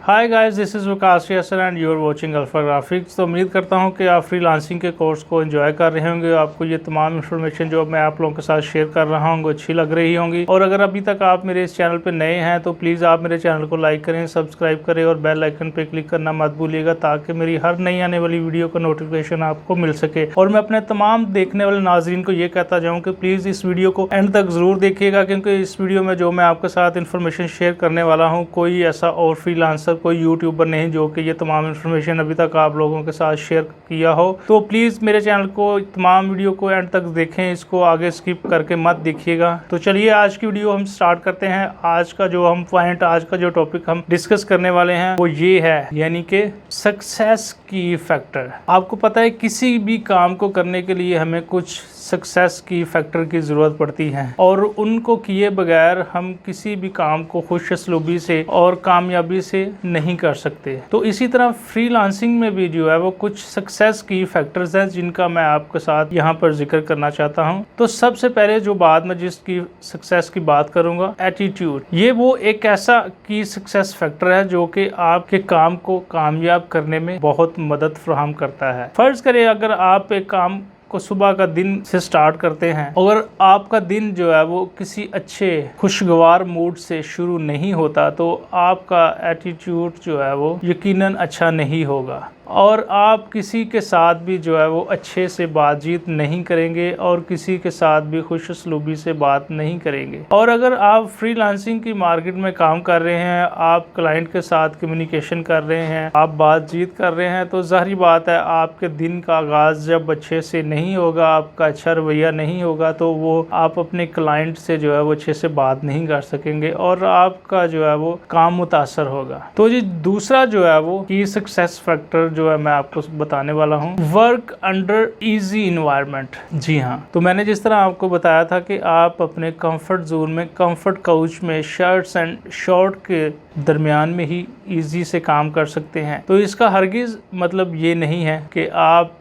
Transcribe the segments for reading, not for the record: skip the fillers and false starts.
Hi guys, this is CLASS-8 and you are watching Alpha Graphics. तो उम्मीद करता हूं कि आप फ्रीलांसिंग के कोर्स को एंजॉय कर रहे होंगे। आपको ये तमाम इन्फॉर्मेशन जो मैं आप लोगों के साथ शेयर कर रहा हूं अच्छी लग रही होंगी। और अगर अभी तक आप मेरे इस चैनल पे नए हैं तो प्लीज़ आप मेरे चैनल को लाइक करें, सब्सक्राइब करें और बेल आइकन पे क्लिक करना मत भूलिएगा, ताकि मेरी हर नई आने वाली वीडियो का नोटिफिकेशन आपको मिल सके। और मैं अपने तमाम देखने वाले नाजरीन को ये कहता जाऊँ कि प्लीज़ इस वीडियो को एंड तक ज़रूर देखिएगा, क्योंकि इस वीडियो में जो मैं आपके साथ इन्फॉर्मेशन शेयर करने वाला हूँ, कोई ऐसा और फ्रीलांसर, कोई यूट्यूबर नहीं जो कि ये तमाम इन्फॉर्मेशन अभी तक आप लोगों के साथ शेयर किया हो। तो प्लीज़ मेरे चैनल को, तमाम वीडियो को एंड तक देखें, इसको आगे स्किप करके मत देखिएगा। तो चलिए आज की वीडियो हम स्टार्ट करते हैं। आज का जो हम पॉइंट, आज का जो टॉपिक हम डिस्कस करने वाले हैं वो ये है, यानी कि सक्सेस की फैक्टर। आपको पता है किसी भी काम को करने के लिए हमें कुछ सक्सेस की फैक्टर की ज़रूरत पड़ती है, और उनको किए बगैर हम किसी भी काम को खुशअस्लूबी से और कामयाबी से नहीं कर सकते। तो इसी तरह फ्रीलांसिंग में भी जो है वो कुछ सक्सेस की फैक्टर्स हैं जिनका मैं आपके साथ यहाँ पर जिक्र करना चाहता हूँ। तो सबसे पहले जो बात मैं जिसकी सक्सेस की बात करूँगा, एटीट्यूड। ये वो एक ऐसा की सक्सेस फैक्टर है जो कि आपके काम को कामयाब करने में बहुत मदद फराहम करता है। फर्ज करें अगर आप एक काम को सुबह का दिन से स्टार्ट करते हैं और आपका दिन जो है वो किसी अच्छे खुशगवार मूड से शुरू नहीं होता, तो आपका एटीट्यूड जो है वो यकीनन अच्छा नहीं होगा, और आप किसी के साथ भी जो है वो अच्छे से बातचीत नहीं करेंगे और किसी के साथ भी खुशअस्लूबी से बात नहीं करेंगे। और अगर आप फ्रीलांसिंग की मार्केट में काम कर रहे हैं, आप क्लाइंट के साथ कम्युनिकेशन कर रहे हैं, आप बातचीत कर रहे हैं, तो जाहिर बात है आपके दिन का आगाज़ जब अच्छे से नहीं होगा, आपका अच्छा रवैया नहीं होगा, तो वो आप अपने क्लाइंट से जो है वो अच्छे से बात नहीं कर सकेंगे और आपका जो है वो काम मुतासर होगा। तो ये दूसरा जो है वो की सक्सेस फैक्टर जो है मैं आपको बताने वाला हूँ, वर्क अंडर इजी इन्वायरमेंट। जी हाँ, तो मैंने जिस तरह आपको बताया था कि आप अपने कंफर्ट जोन में, कंफर्ट काउच में, शर्ट्स एंड शॉर्ट के दरमियान में ही इजी से काम कर सकते हैं। तो इसका हरगिज़ मतलब ये नहीं है कि आप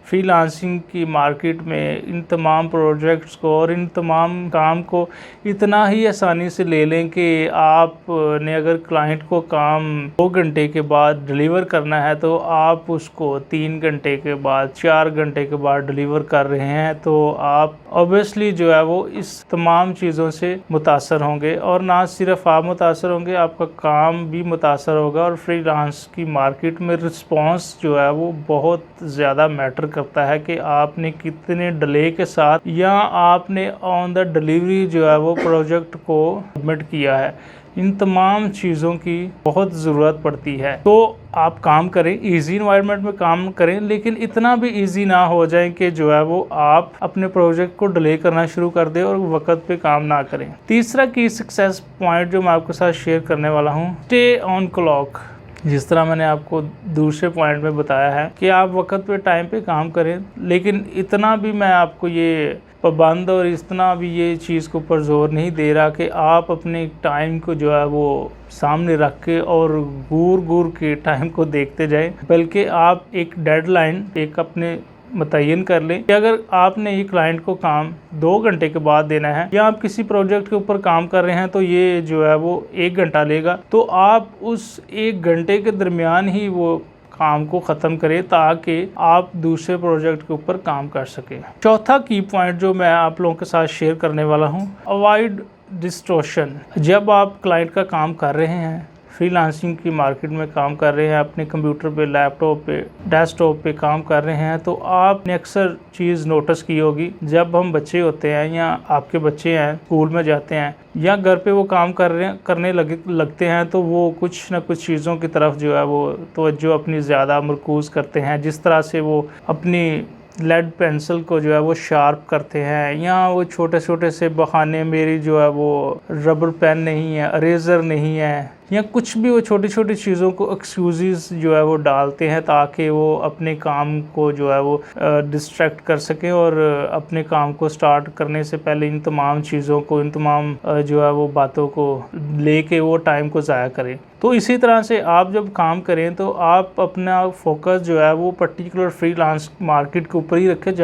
फ्रीलांसिंग की मार्केट में इन तमाम प्रोजेक्ट्स को और इन तमाम काम को इतना ही आसानी से ले लें कि आपने अगर क्लाइंट को काम 2 घंटे के बाद डिलीवर करना है तो आप उसको 3 घंटे के बाद, 4 घंटे के बाद डिलीवर कर रहे हैं, तो आप ऑब्वियसली जो है वो इस तमाम चीज़ों से मुतासर होंगे। और ना सिर्फ आप मुतासर होंगे, आपका काम भी मुतासर होगा। और फ्रीलांस की मार्केट में रिस्पॉन्स जो है वो बहुत ज़्यादा मैटर करता है कि आपने कितने डिले के साथ या आपने ऑन द डिलीवरी जो है वो प्रोजेक्ट को सबमिट किया है। इन तमाम चीज़ों की बहुत ज़रूरत पड़ती है। तो आप काम करें, इजी इन्वायरमेंट में काम करें, लेकिन इतना भी इजी ना हो जाए कि जो है वो आप अपने प्रोजेक्ट को डिले करना शुरू कर दें और वक्त पे काम ना करें। तीसरा की सक्सेस पॉइंट जो मैं आपके साथ शेयर करने वाला हूँ, स्टे ऑन क्लॉक। जिस तरह मैंने आपको दूसरे पॉइंट में बताया है कि आप वक्त पे, टाइम पे काम करें, लेकिन इतना भी मैं आपको ये पाबंद और इतना भी ये चीज़ के ऊपर जोर नहीं दे रहा कि आप अपने टाइम को जो है वो सामने रख के और घूर के टाइम को देखते जाएं, बल्कि आप एक डेडलाइन एक अपने मुतय्यन कर लें कि अगर आपने ये क्लाइंट को काम 2 घंटे के बाद देना है, या आप किसी प्रोजेक्ट के ऊपर काम कर रहे हैं तो ये जो है वो 1 घंटा लेगा, तो आप उस 1 घंटे के दरमियान ही वो काम को ख़त्म करें ताकि आप दूसरे प्रोजेक्ट के ऊपर काम कर सकें। चौथा की पॉइंट जो मैं आप लोगों के साथ शेयर करने वाला हूँ, अवॉइड डिस्ट्रैक्शन। जब आप क्लाइंट का काम कर रहे हैं, फ्रीलांसिंग की मार्केट में काम कर रहे हैं, अपने कंप्यूटर पे, लैपटॉप पे, डेस्कटॉप पे काम कर रहे हैं, तो आपने अक्सर चीज़ नोटिस की होगी, जब हम बच्चे होते हैं या आपके बच्चे हैं स्कूल में जाते हैं या घर पे वो काम करने लगते हैं, तो वो कुछ ना कुछ चीज़ों की तरफ जो है वो तवज्जो अपनी ज़्यादा मरकूज़ करते हैं। जिस तरह से वो अपनी लेड पेंसिल को जो है वो शार्प करते हैं, या वो छोटे छोटे से बहाने, मेरी जो है वो रबर पेन नहीं है, इरेज़र नहीं है, या कुछ भी वो छोटी छोटी चीज़ों को एक्सक्यूज़ जो है वो डालते हैं ताकि वो अपने काम को जो है वो डिस्ट्रैक्ट कर सकें और अपने काम को स्टार्ट करने से पहले इन तमाम चीज़ों को, इन तमाम जो है वो बातों को लेके वो टाइम को ज़ाया करें। तो इसी तरह से आप जब काम करें तो आप अपना फोकस जो है वो पर्टिकुलर फ्रीलांस मार्केट के ऊपर ही रखें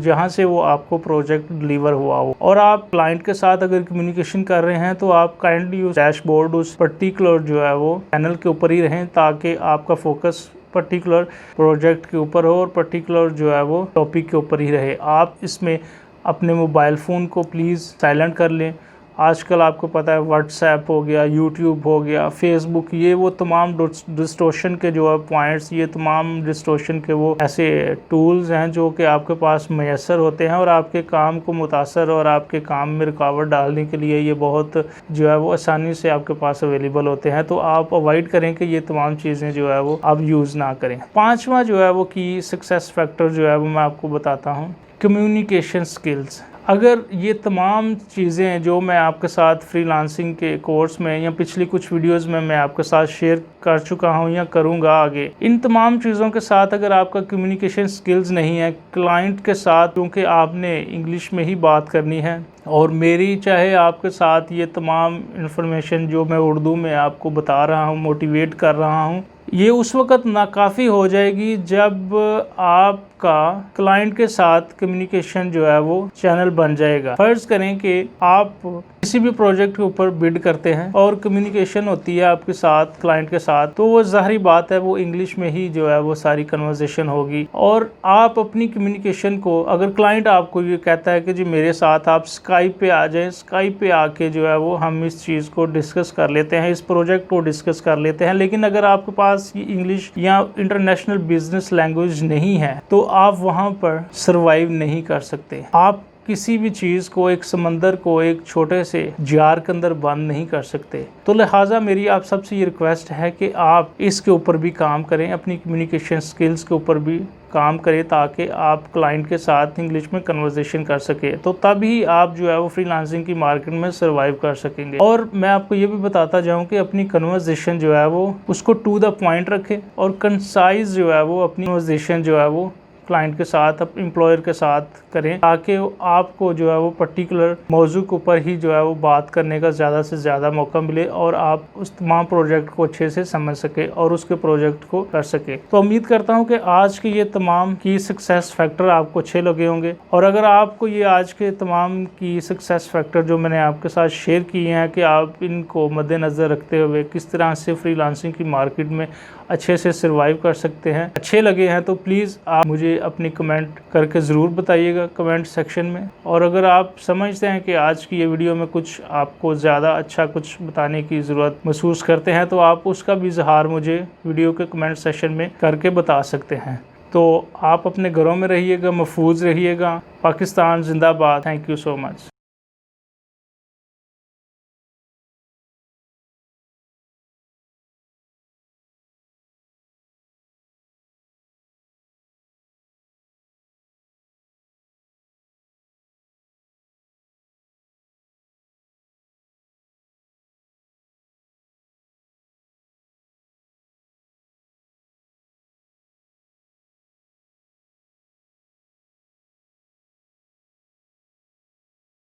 जहाँ से वो आपको प्रोजेक्ट डिलीवर हुआ हो। और आप क्लाइंट के साथ अगर कम्युनिकेशन कर रहे हैं तो आप काइंडली उस डैशबोर्ड, उस पर्टिकुलर पर्टिकुलर जो है वो चैनल के ऊपर ही रहें, ताकि आपका फोकस पर्टिकुलर प्रोजेक्ट के ऊपर हो और पर्टिकुलर जो है वो टॉपिक के ऊपर ही रहे। आप इसमें अपने मोबाइल फ़ोन को प्लीज़ साइलेंट कर लें। आजकल आपको पता है व्हाट्सएप हो गया, यूट्यूब हो गया, फेसबुक, ये वो तमाम डिस्टोर्शन के जो है पॉइंट्स, ये तमाम डिस्टोर्शन के वो ऐसे टूल्स हैं जो कि आपके पास मैसर होते हैं और आपके काम को मुतासर और आपके काम में रुकावट डालने के लिए ये बहुत जो है वो आसानी से आपके पास अवेलेबल होते हैं। तो आप अवॉइड करें कि ये तमाम चीज़ें जो है वो आप यूज़ ना करें। पाँचवा जो है वो की सक्सेस फैक्टर जो है वो मैं आपको बताता हूँ, कम्युनिकेशन स्किल्स। अगर ये तमाम चीज़ें जो मैं आपके साथ फ्रीलांसिंग के कोर्स में या पिछली कुछ वीडियोस में मैं आपके साथ शेयर कर चुका हूँ या करूँगा आगे, इन तमाम चीज़ों के साथ अगर आपका कम्युनिकेशन स्किल्स नहीं है क्लाइंट के साथ, क्योंकि आपने इंग्लिश में ही बात करनी है और मेरी चाहे आपके साथ ये तमाम इन्फॉर्मेशन जो मैं उर्दू में आपको बता रहा हूँ, मोटिवेट कर रहा हूँ, ये उस वक़्त नाकाफ़ी हो जाएगी जब आपका क्लाइंट के साथ कम्युनिकेशन जो है वो चैनल बन जाएगा। फ़र्ज़ करें कि आप किसी भी प्रोजेक्ट के ऊपर बिड करते हैं और कम्युनिकेशन होती है आपके साथ क्लाइंट के साथ, तो वो ज़ाहिरी बात है वो इंग्लिश में ही जो है वो सारी कन्वर्सेशन होगी। और आप अपनी कम्युनिकेशन को, अगर क्लाइंट आपको ये कहता है कि जी मेरे साथ आप स्काइप पे आ जाएं, स्काइप पे आके जो है वो हम इस चीज़ को डिस्कस कर लेते हैं, इस प्रोजेक्ट को डिस्कस कर लेते हैं, लेकिन अगर आपके पास इंग्लिश या इंटरनेशनल बिजनेस लैंग्वेज नहीं है तो आप वहाँ पर सरवाइव नहीं कर सकते। आप किसी भी चीज़ को, एक समंदर को एक छोटे से जार के अंदर बंद नहीं कर सकते। तो लिहाजा मेरी आप सबसे ये रिक्वेस्ट है कि आप इसके ऊपर भी काम करें, अपनी कम्युनिकेशन स्किल्स के ऊपर भी काम करें, ताकि आप क्लाइंट के साथ इंग्लिश में कन्वर्सेशन कर सके। तो तभी आप जो है वो फ्रीलांसिंग की मार्केट में सर्वाइव कर सकेंगे। और मैं आपको ये भी बताता जाऊं कि अपनी कन्वर्सेशन जो है वो उसको टू द पॉइंट रखें और कंसाइज जो है वो अपनी कन्वर्सेशन जो है वो क्लाइंट के साथ, एम्प्लॉयर के साथ करें, ताकि आपको जो है वो पर्टिकुलर मौजू के ऊपर ही जो है वो बात करने का ज़्यादा से ज़्यादा मौका मिले और आप उस तमाम प्रोजेक्ट को अच्छे से समझ सके और उसके प्रोजेक्ट को कर सके। तो उम्मीद करता हूँ कि आज के ये तमाम की सक्सेस फैक्टर आपको अच्छे लगे होंगे। और अगर आपको ये आज के तमाम की सक्सेस फैक्टर जो मैंने आपके साथ शेयर किए हैं कि आप इनको मद्देनज़र रखते हुए किस तरह से फ्रीलांसिंग की मार्केट में अच्छे से सर्वाइव कर सकते हैं, अच्छे लगे हैं, तो प्लीज़ आप मुझे अपनी कमेंट करके ज़रूर बताइएगा कमेंट सेक्शन में। और अगर आप समझते हैं कि आज की ये वीडियो में कुछ आपको ज़्यादा अच्छा कुछ बताने की ज़रूरत महसूस करते हैं, तो आप उसका भी इज़हार मुझे वीडियो के कमेंट सेक्शन में करके बता सकते हैं। तो आप अपने घरों में रहिएगा, महफूज रहिएगा। पाकिस्तान जिंदाबाद। Thank you so much.